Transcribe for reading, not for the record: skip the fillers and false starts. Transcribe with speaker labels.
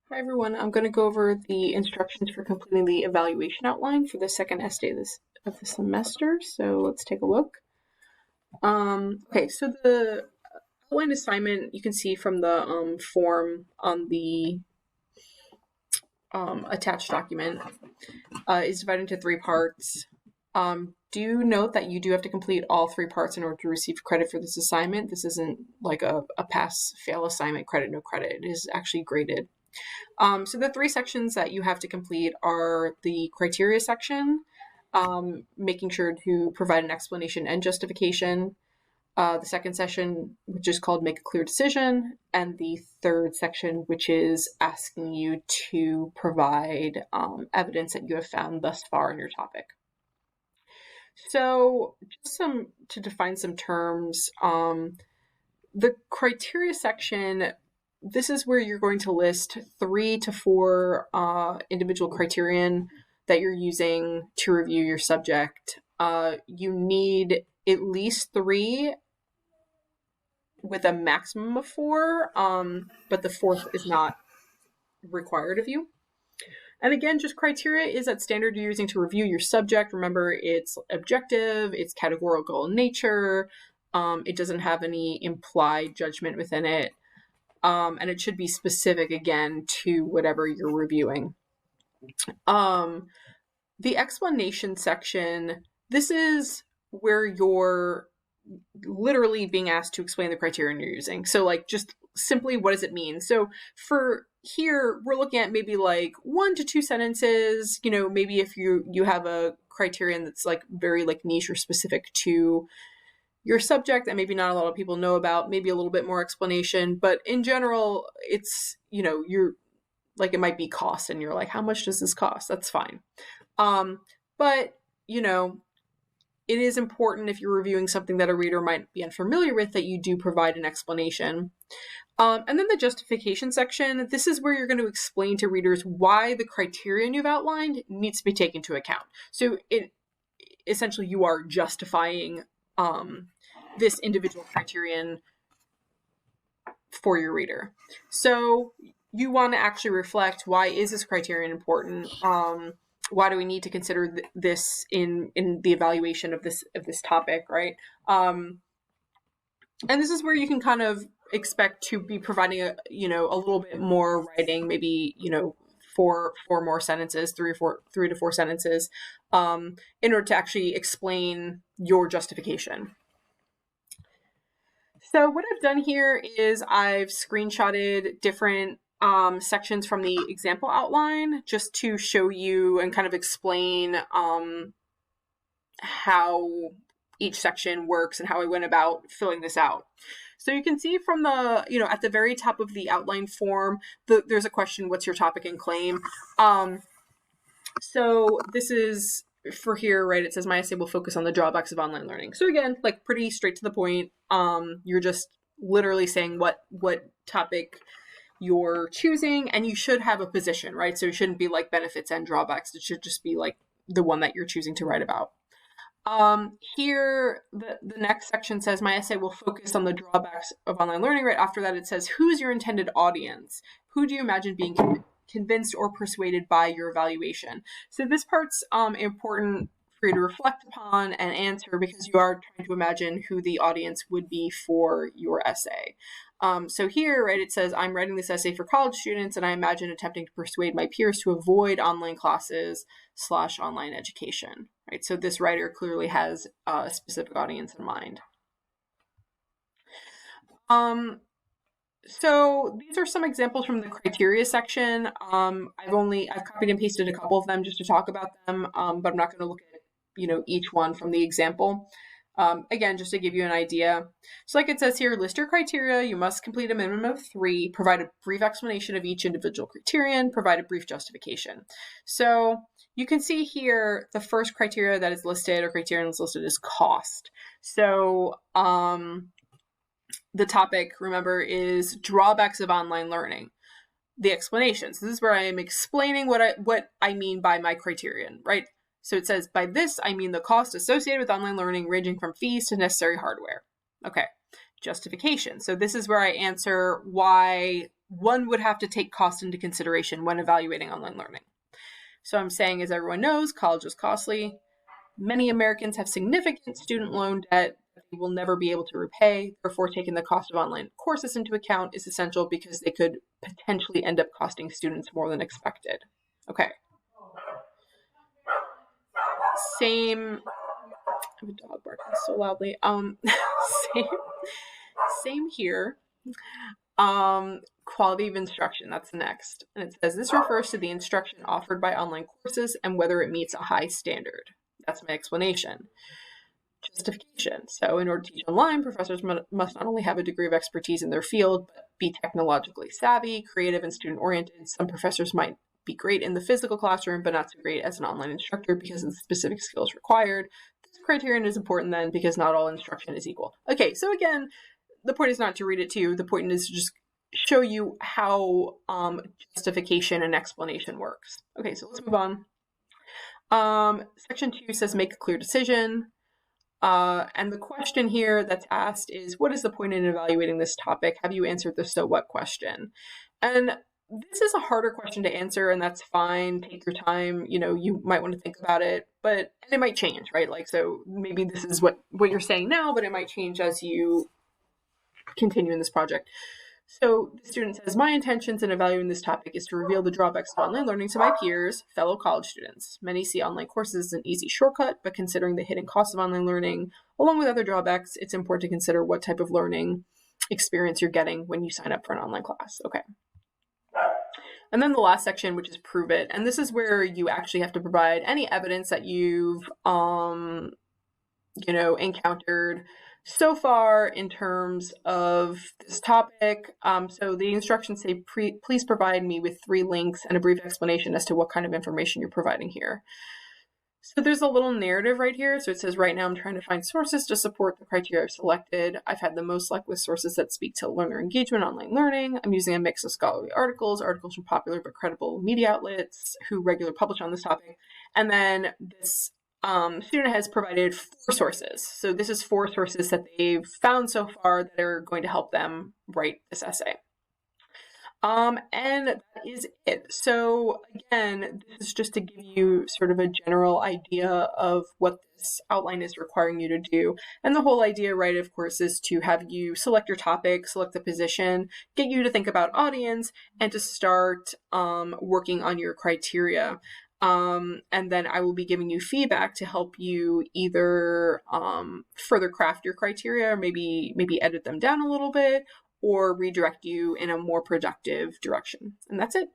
Speaker 1: Hi everyone, I'm going to go over the instructions for completing the evaluation outline for the second essay of the semester. So let's take a look. Okay, so the outline assignment you can see from the form on the attached document is divided into 3 parts. Do note that you do have to complete all 3 parts in order to receive credit for this assignment. This isn't like a pass-fail assignment, credit, no credit. It is actually graded. So the 3 sections that you have to complete are the criteria section, making sure to provide an explanation and justification. The second section, which is called Make a Clear Decision, and the third section, which is asking you to provide evidence that you have found thus far in your topic. So just to define some terms, the criteria section, this is where you're going to list 3 to 4 individual criterion that you're using to review your subject. You need at least 3 with a maximum of 4, but the 4th is not required of you. And again, just criteria is that standard you're using to review your subject. Remember, it's objective, it's categorical in nature, it doesn't have any implied judgment within it, and it should be specific, again, to whatever you're reviewing. The explanation section, this is where you're literally being asked to explain the criterion you're using. So like just simply what does it mean? So for here, we're looking at maybe like 1 to 2 sentences, maybe if you have a criterion that's like very like niche or specific to your subject that maybe not a lot of people know about, maybe a little bit more explanation. But in general, it's, you're like, it might be cost and you're like, how much does this cost? That's fine. But, it is important if you're reviewing something that a reader might be unfamiliar with that you do provide an explanation. And then the justification section, this is where you're going to explain to readers why the criterion you've outlined needs to be taken into account. So essentially you are justifying this individual criterion for your reader. So you want to actually reflect, why is this criterion important? Why do we need to consider this in the evaluation of this topic, right? And this is where you can kind of expect to be providing a little bit more writing, maybe 4 more sentences, 3 to 4 sentences, in order to actually explain your justification. So what I've done here is I've screenshotted different sections from the example outline just to show you and kind of explain how each section works and how I went about filling this out. So you can see from the, at the very top of the outline form, there's a question, what's your topic and claim? So this is for here, right? It says my essay will focus on the drawbacks of online learning. So again, like pretty straight to the point. You're just literally saying what topic you're choosing, and you should have a position, right? So it shouldn't be like benefits and drawbacks. It should just be like the one that you're choosing to write about. Here, the next section says my essay will focus on the drawbacks of online learning. Right after that, it says, who's your intended audience? Who do you imagine being convinced or persuaded by your evaluation? So this part's important for you to reflect upon and answer, because you are trying to imagine who the audience would be for your essay. So here, right, it says, I'm writing this essay for college students, and I imagine attempting to persuade my peers to avoid online classes / online education, right? So this writer clearly has a specific audience in mind. So these are some examples from the criteria section. I've copied and pasted a couple of them just to talk about them, but I'm not going to look at, each one from the example. Again, just to give you an idea. So like it says here, list your criteria. You must complete a minimum of 3, provide a brief explanation of each individual criterion, provide a brief justification. So you can see here, the first criteria that is listed or criterion that's listed is cost. So the topic, remember, is drawbacks of online learning. The explanations. This is where I am explaining what I mean by my criterion, right? So it says, by this, I mean the cost associated with online learning ranging from fees to necessary hardware. Okay, justification. So this is where I answer why one would have to take cost into consideration when evaluating online learning. So I'm saying, as everyone knows, college is costly. Many Americans have significant student loan debt that they will never be able to repay. Therefore, taking the cost of online courses into account is essential because they could potentially end up costing students more than expected. Okay. Same. I have a dog barking so loudly. Same here. Quality of instruction, that's next. And it says, this refers to the instruction offered by online courses and whether it meets a high standard. That's my explanation. Justification. So in order to teach online, professors must not only have a degree of expertise in their field, but be technologically savvy, creative, and student-oriented. Some professors might be great in the physical classroom, but not so great as an online instructor because of the specific skills required. This criterion is important then because not all instruction is equal. Okay, so again, the point is not to read it to you. The point is to just show you how justification and explanation works. Okay, so let's move on. Section 2 says make a clear decision. And the question here that's asked is, what is the point in evaluating this topic? Have you answered the so what question? And this is a harder question to answer, and that's fine. Take your time. You might want to think about it, and it might change, right? Like, so maybe this is what you're saying now, but it might change as you continue in this project. So the student says, my intentions in evaluating this topic is to reveal the drawbacks of online learning to my peers, fellow college students. Many see online courses as an easy shortcut, but considering the hidden costs of online learning, along with other drawbacks, it's important to consider what type of learning experience you're getting when you sign up for an online class. Okay. And then the last section, which is prove it. And this is where you actually have to provide any evidence that you've, encountered so far in terms of this topic. So the instructions say, please provide me with 3 links and a brief explanation as to what kind of information you're providing here. So there's a little narrative right here. So it says, right now I'm trying to find sources to support the criteria I've selected. I've had the most luck with sources that speak to learner engagement, online learning. I'm using a mix of scholarly articles from popular but credible media outlets who regularly publish on this topic. And then this student has provided 4 sources. So this is 4 sources that they've found so far that are going to help them write this essay. And that is it. So again, this is just to give you sort of a general idea of what this outline is requiring you to do. And the whole idea, right, of course, is to have you select your topic, select the position, get you to think about audience, and to start working on your criteria. And then I will be giving you feedback to help you either further craft your criteria, or maybe edit them down a little bit, or redirect you in a more productive direction. And that's it.